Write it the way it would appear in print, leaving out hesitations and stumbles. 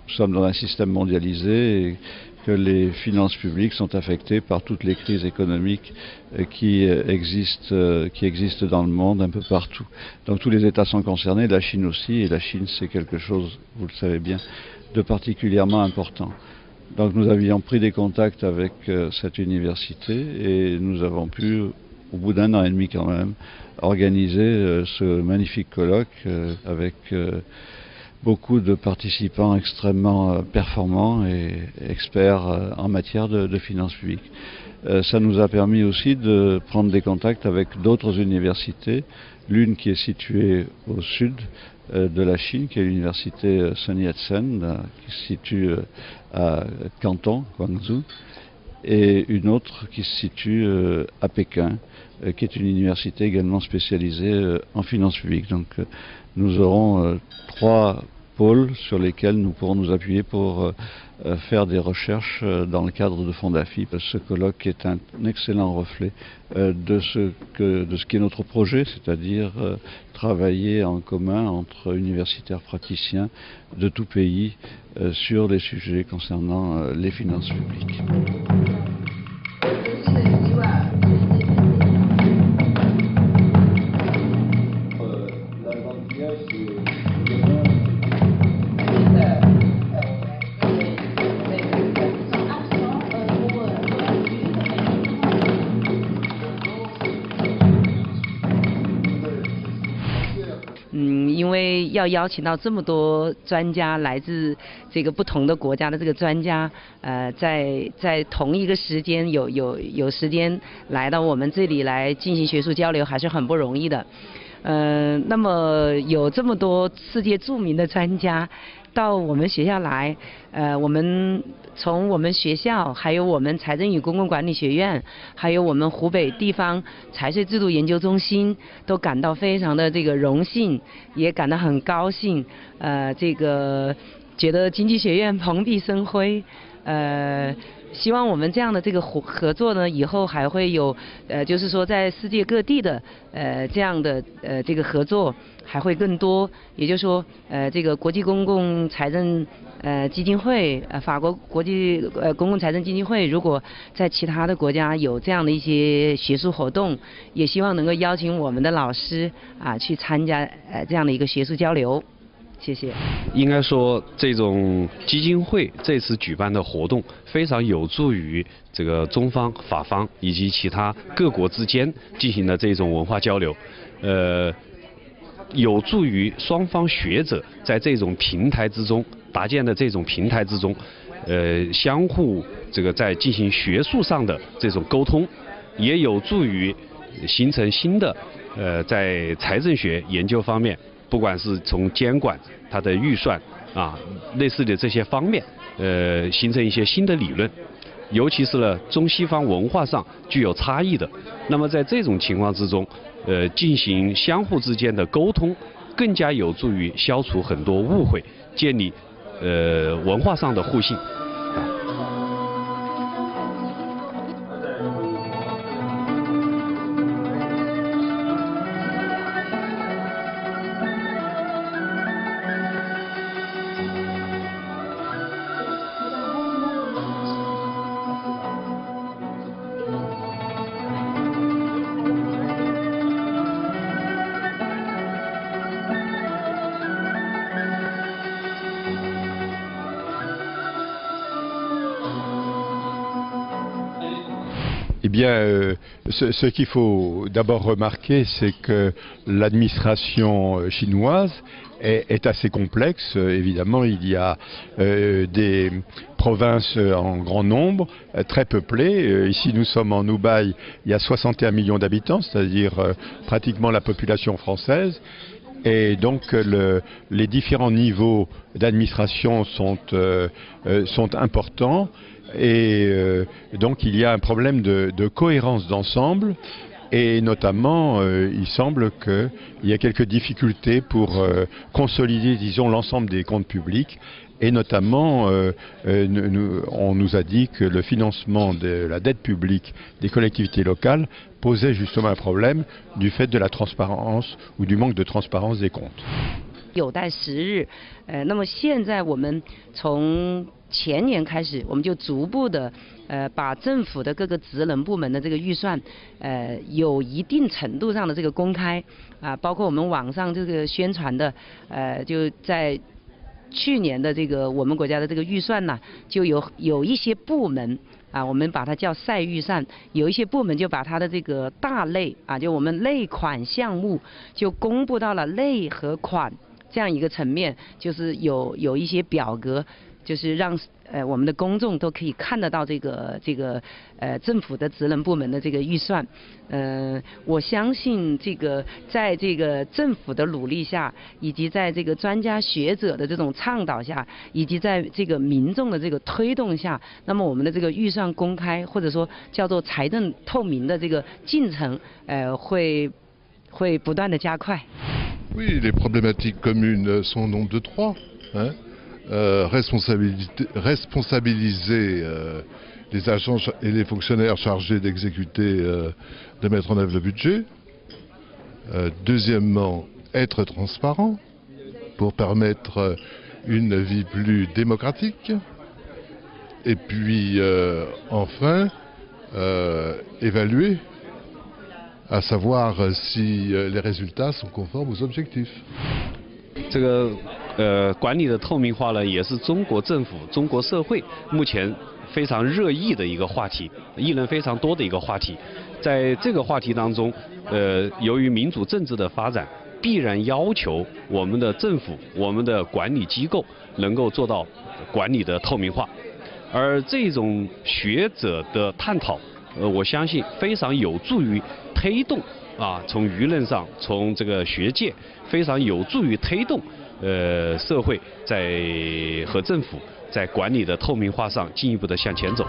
Nous sommes dans un système mondialisé et que les finances publiques sont affectées par toutes les crises économiques qui existent dans le monde un peu partout. Donc tous les États sont concernés, la Chine aussi, et la Chine c'est quelque chose, vous le savez bien, de particulièrement important. Donc nous avions pris des contacts avec cette université et nous avons pu, au bout d'un an et demi quand même, organiser ce magnifique colloque avec beaucoup de participants extrêmement performants et experts en matière de finances publiques. Ça nous a permis aussi de prendre des contacts avec d'autres universités, l'une qui est située au sud de la Chine, qui est l'université Sun Yat-sen, qui se situe à Canton, Guangzhou, et une autre qui se situe à Pékin, qui est une université également spécialisée en finances publiques. Donc nous aurons trois pôles sur lesquels nous pourrons nous appuyer pour faire des recherches dans le cadre de Fondafi. Ce colloque est un excellent reflet de ce qui est notre projet, c'est-à-dire travailler en commun entre universitaires praticiens de tout pays sur les sujets concernant les finances publiques.因为要邀请到这么多专家，来自这个不同的国家的这个专家，在同一个时间有时间来到我们这里来进行学术交流，还是很不容易的。那么有这么多世界著名的专家到我们学校来，我们从我们学校，还有我们财政与公共管理学院，还有我们湖北地方财税制度研究中心，都感到非常的这个荣幸，也感到很高兴。这个觉得经济学院蓬荜生辉，希望我们这样的这个合作呢，以后还会有，就是说在世界各地的这样的这个合作还会更多。也就是说，这个国际公共财政基金会，法国国际公共财政基金会，如果在其他的国家有这样的一些学术活动，也希望能够邀请我们的老师去参加这样的一个学术交流。谢谢。应该说，这种基金会这次举办的活动非常有助于这个中方、法方以及其他各国之间进行的这种文化交流，有助于双方学者在这种平台之中搭建的这种平台之中，相互这个在进行学术上的这种沟通，也有助于形成新的在财政学研究方面。不管是从监管、它的预算类似的这些方面，形成一些新的理论，尤其是呢中西方文化上具有差异的，那么在这种情况之中，进行相互之间的沟通，更加有助于消除很多误会，建立文化上的互信。Eh bien, ce qu'il faut d'abord remarquer, c'est que l'administration chinoise est assez complexe. Évidemment, il y a des provinces en grand nombre, très peuplées. Ici, nous sommes en Hubei, il y a 61 millions d'habitants, c'est-à-dire pratiquement la population française. Et donc les différents niveaux d'administration sont importants et donc il y a un problème de cohérence d'ensemble et notamment il semble qu'il y a quelques difficultés pour consolider, disons, l'ensemble des comptes publics. Et notamment, on nous a dit que le financement de la dette publique des collectivités locales posait justement un problème du fait de la transparence ou du manque de transparence des comptes. 有待时日，那么现在我们从前年开始，我们就逐步的把政府的各个职能部门的这个预算，有一定程度上的这个公开啊，包括我们网上这个宣传的，就在去年的这个我们国家的这个预算呢，就有一些部门啊，我们把它叫赛预算，有一些部门就把它的这个大类啊，就我们类款项目就公布到了类和款这样一个层面，就是有一些表格，就是让我们的公众都可以看得到这个政府的职能部门的这个预算。我相信这个在这个政府的努力下，以及在这个专家学者的这种倡导下，以及在这个民众的这个推动下，那么我们的这个预算公开或者说叫做财政透明的这个进程，会不断的加快。Oui, les problématiques communes sont au nombre de 3. Responsabiliser les agents et les fonctionnaires chargés d'exécuter, de mettre en œuvre le budget. Deuxièmement, être transparent pour permettre une vie plus démocratique. Et puis, enfin, évaluer, à savoir si les résultats sont conformes aux objectifs. 这个管理的透明化呢，也是中国政府、中国社会目前非常热议的一个话题，议论非常多的一个话题。在这个话题当中，由于民主政治的发展，必然要求我们的政府、我们的管理机构能够做到管理的透明化，而这种学者的探讨，我相信非常有助于推动从舆论上，从这个学界非常有助于推动社会和政府在管理的透明化上进一步的向前走。